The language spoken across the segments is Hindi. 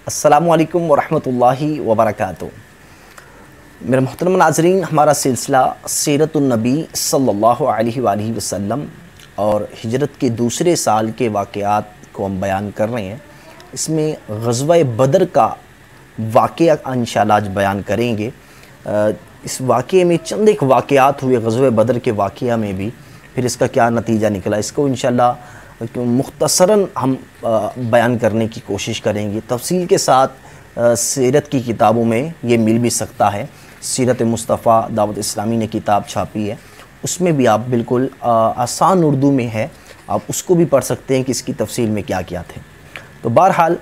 अस्सलामुअलैकुम वरहमतुल्लाहि वबरकातुहू। मेरे मोहतरम नाज़रीन, हमारा सिलसिला सीरतुन्नबी सल्लल्लाहु अलैहि वसल्लम और हिजरत के दूसरे साल के वाक़यात को हम बयान कर रहे हैं। इसमें ग़ज़वा बदर का वाक़या इंशाअल्लाह आज बयान करेंगे। इस वाक़े में चंद एक वाक़यात हुए ग़ज़वा बदर के वाक़या में भी, फिर इसका क्या नतीजा निकला, इसको इंशाअल्लाह मुख्तसरन हम बयान करने की कोशिश करेंगे। तफसील के साथ सीरत की किताबों में ये मिल भी सकता है। सीरत मुस्तफ़ा दावत इस्लामी ने किताब छापी है, उसमें भी आप बिल्कुल आसान उर्दू में है, आप उसको भी पढ़ सकते हैं कि इसकी तफसील में क्या क्या थे। तो बहरहाल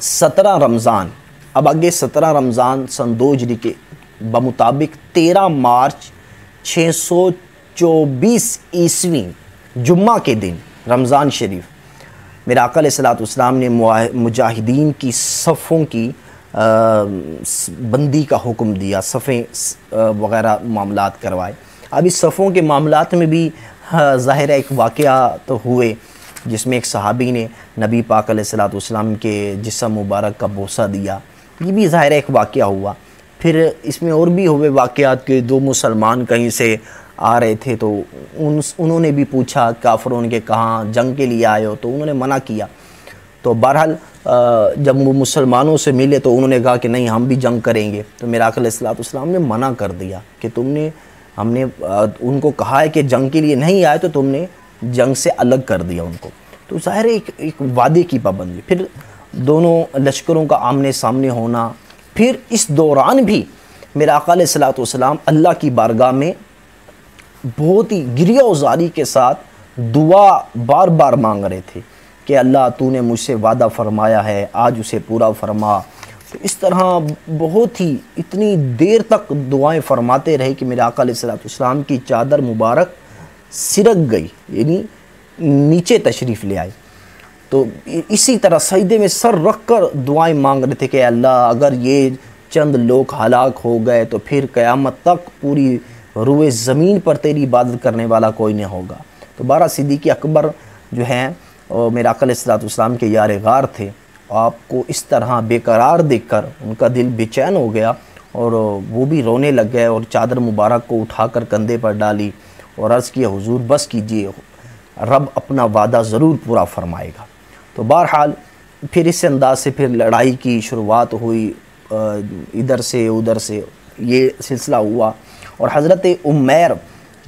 17 रमज़ान, अब आगे 17 रमज़ान सन 2 हिजरी के बमुताबिक 13 मार्च 624 ईस्वी जुम्मा के दिन रमज़ान शरीफ मेरे आका अलैहिस्सलाम ने मुजाहिदीन की सफ़ों की बंदी का हुक्म दिया, सफ़ें वग़ैरह मामलात करवाए। अब इस सफ़ों के मामलात में भी ज़ाहिर है एक वाक़या तो हुए जिसमें एक सहाबी ने नबी पाक अलैहिस्सलाम के जिस्म मुबारक का बोसा दिया, ये भी ज़ाहिर है एक वाक़या हुआ। फिर इसमें और भी हुए वाक़यात के 2 मुसलमान कहीं से आ रहे थे तो उन्होंने भी पूछा काफ़िरों के कहाँ जंग के लिए आए हो, तो उन्होंने मना किया। तो बहरहाल जब वो मुसलमानों से मिले तो उन्होंने कहा कि नहीं हम भी जंग करेंगे। तो मेरे आका अलैहिस्सलाम ने मना कर दिया कि हमने उनको कहा है कि जंग के लिए नहीं आए, तो तुमने जंग से अलग कर दिया उनको। तो ज़ाहिर है एक वादे की पाबंदी, फिर दोनों लश्करों का आमने सामने होना। फिर इस दौरान भी मेरे आका अलैहिस्सलाम अल्लाह की बारगाह में बहुत ही गिरिया उजारी के साथ दुआ बार बार मांग रहे थे कि अल्लाह तूने मुझसे वादा फरमाया है, आज उसे पूरा फरमा। तो इस तरह बहुत ही इतनी देर तक दुआएं फरमाते रहे कि मेरे आका अलैहिस्सलाम की चादर मुबारक सिरक गई, यानी नीचे तशरीफ़ ले आई। तो इसी तरह सजदे में सर रख कर दुआएं मांग रहे थे कि अल्लाह अगर ये चंद लोग हलाक हो गए तो फिर क़यामत तक पूरी रुए ज़मीन पर तेरी इबादत करने वाला कोई नहीं होगा। तो 12 सिद्दीक़ अकबर जो हैं मेरे आका अलैहिस्सलाम के यार गार थे, आपको इस तरह बेकरार देखकर उनका दिल बेचैन हो गया और वो भी रोने लग गए और चादर मुबारक को उठाकर कंधे पर डाली और अर्ज़ किया हुजूर बस कीजिए, रब अपना वादा ज़रूर पूरा फरमाएगा। तो बहरहाल फिर इस अंदाज से फिर लड़ाई की शुरुआत हुई, इधर से उधर से ये सिलसिला हुआ। और हज़रत उमैर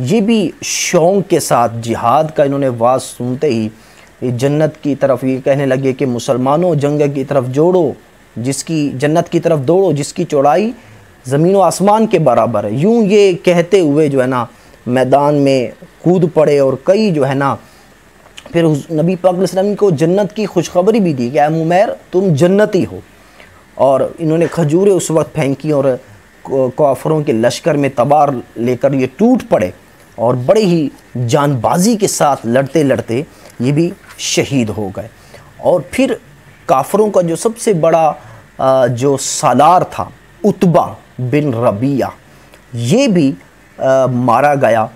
ये भी शौक़ के साथ जिहाद का इन्होंने वाज सुनते ही जन्नत की तरफ ये कहने लगे कि मुसलमानों जंग की तरफ जोड़ो, जिसकी जन्नत की तरफ दौड़ो जिसकी चौड़ाई ज़मीन व आसमान के बराबर है। यूँ ये कहते हुए जो है ना मैदान में कूद पड़े और कई जो है ना फिर नबी पाक अलैहिस्सलाम को जन्नत की खुशखबरी भी दी कि उमैर तुम जन्नती हो। और इन्होंने खजूरें उस वक्त फेंकी और काफिरों के लश्कर में तबार लेकर ये टूट पड़े और बड़े ही जानबाजी के साथ लड़ते लड़ते ये भी शहीद हो गए। और फिर काफिरों का जो सबसे बड़ा जो सालार था उतबा बिन रबिया, ये भी मारा गया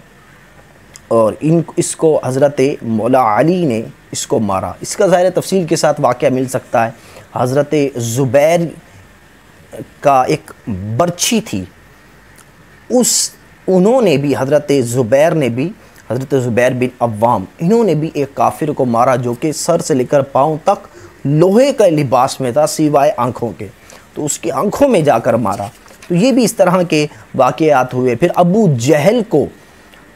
और इसको हज़रत मौला अली ने इसको मारा। इसका ज़ाहिर तफसील के साथ वाक़या मिल सकता है। हज़रत ज़ुबैर का एक बर्छी थी, उन्होंने भी हज़रत ज़ुबैर ने भी हज़रत ज़ुबैर बिन अव्वाम इन्होंने भी एक काफिर को मारा जो कि सर से लेकर पाँव तक लोहे का लिबास में था सिवाय आँखों के, तो उसकी आँखों में जाकर मारा। तो ये भी इस तरह के वाक़यात हुए। फिर अबू जहल को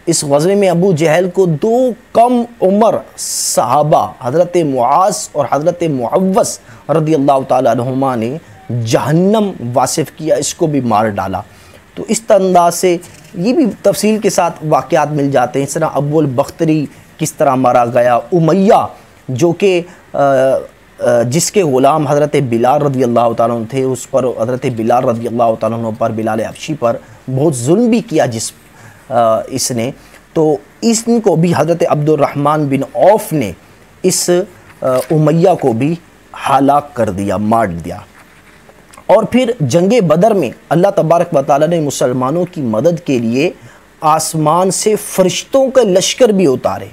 इस ग़ज़वे में अबू जहल को 2 कम उम्र सहाबा हज़रत मुआज़ और हज़रत मुअव्वस रज़ियल्लाहु ताला अन्हुमा ने जहन्नम वासिफ़ किया, इसको भी मार डाला। तो इस अंदाज से ये भी तफसील के साथ वाक़यात मिल जाते हैं। इस तरह अबुल बख्तरी किस तरह मारा गया, उमैया जो कि जिसके ग़ुलाम हज़रत बिलाल रज़ियल्लाहु ताला अन्हु थे, उस पर हज़रत बिलाल रज़ियल्लाहु ताला अन्हु पर बिलाल हबशी पर बहुत जुल्म भी किया इसने। तो इसको भी हज़रत अब्दुर्रहमान बिन औफ़ ने इस उमैया को भी हलाक कर दिया, मार दिया। और फिर जंगे बदर में अल्लाह तबारक व तआला ने मुसलमानों की मदद के लिए आसमान से फरिश्तों के लश्कर भी उतारे।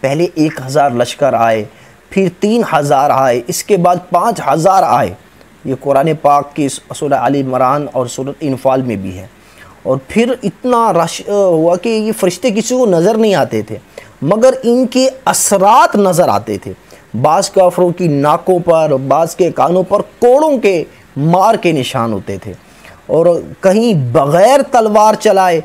पहले 1000 लश्कर आए, फिर 3000 आए, इसके बाद 5000 आए। ये कुरान पाक की सूरह आल इमरान और सूरह इनफाल में भी है। और फिर इतना रश हुआ कि ये फरिश्ते किसी को नज़र नहीं आते थे, मगर इनके असरात नज़र आते थे। बाज़ काफरों की नाकों पर, बाज़ के कानों पर कोड़ों के मार के निशान होते थे, और कहीं बग़ैर तलवार चलाए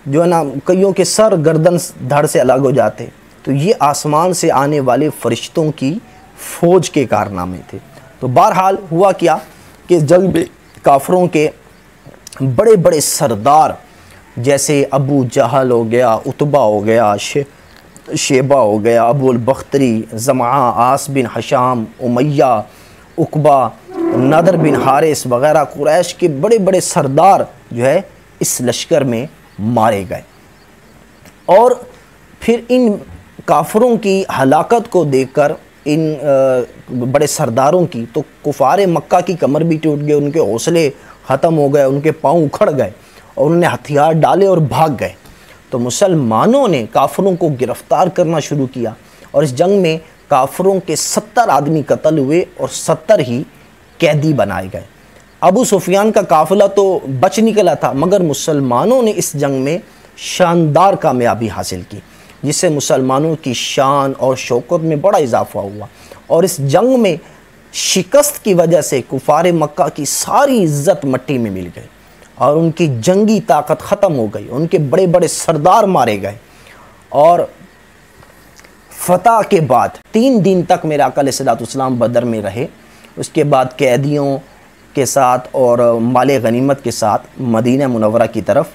जो है ना कईयों के सर गर्दन धड़ से अलग हो जाते। तो ये आसमान से आने वाले फरिश्तों की फ़ौज के कारनामे थे। तो बहरहाल हुआ क्या कि जंग में काफरों के बड़े बड़े सरदार जैसे अबू जहल हो गया, उतबा हो गया, शेबा हो गया, अबुल बख्तरी, जमा, आस बिन हशाम, उमैया, उकबा, नदर बिन हारिस वग़ैरह कुरैश के बड़े बड़े सरदार जो है इस लश्कर में मारे गए। और फिर इन काफरों की हलाकत को देखकर इन बड़े सरदारों की, तो कुफार मक्का की कमर भी टूट गई, उनके हौसले ख़त्म हो गए, उनके पाँव उखड़ गए और उन्होंने हथियार डाले और भाग गए। तो मुसलमानों ने काफरों को गिरफ़्तार करना शुरू किया और इस जंग में काफरों के 70 आदमी कत्ल हुए और 70 ही कैदी बनाए गए। अबू सुफियान का काफ़िला तो बच निकला था, मगर मुसलमानों ने इस जंग में शानदार कामयाबी हासिल की, जिससे मुसलमानों की शान और शौकत में बड़ा इजाफा हुआ। और इस जंग में शिकस्त की वजह से कुफार मक्का की सारी इज्जत मिट्टी में मिल गई और उनकी जंगी ताकत ख़त्म हो गई, उनके बड़े बड़े सरदार मारे गए। और फतह के बाद 3 दिन तक मेरे आका अलैहिस्सलाम बदर में रहे। उसके बाद कैदियों के साथ और माले गनीमत के साथ मदीना मुनव्वरा की तरफ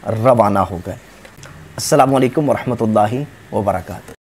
रवाना हो गए। अस्सलामु अलैकुम वरहमतुल्लाहि वबरकातुहू।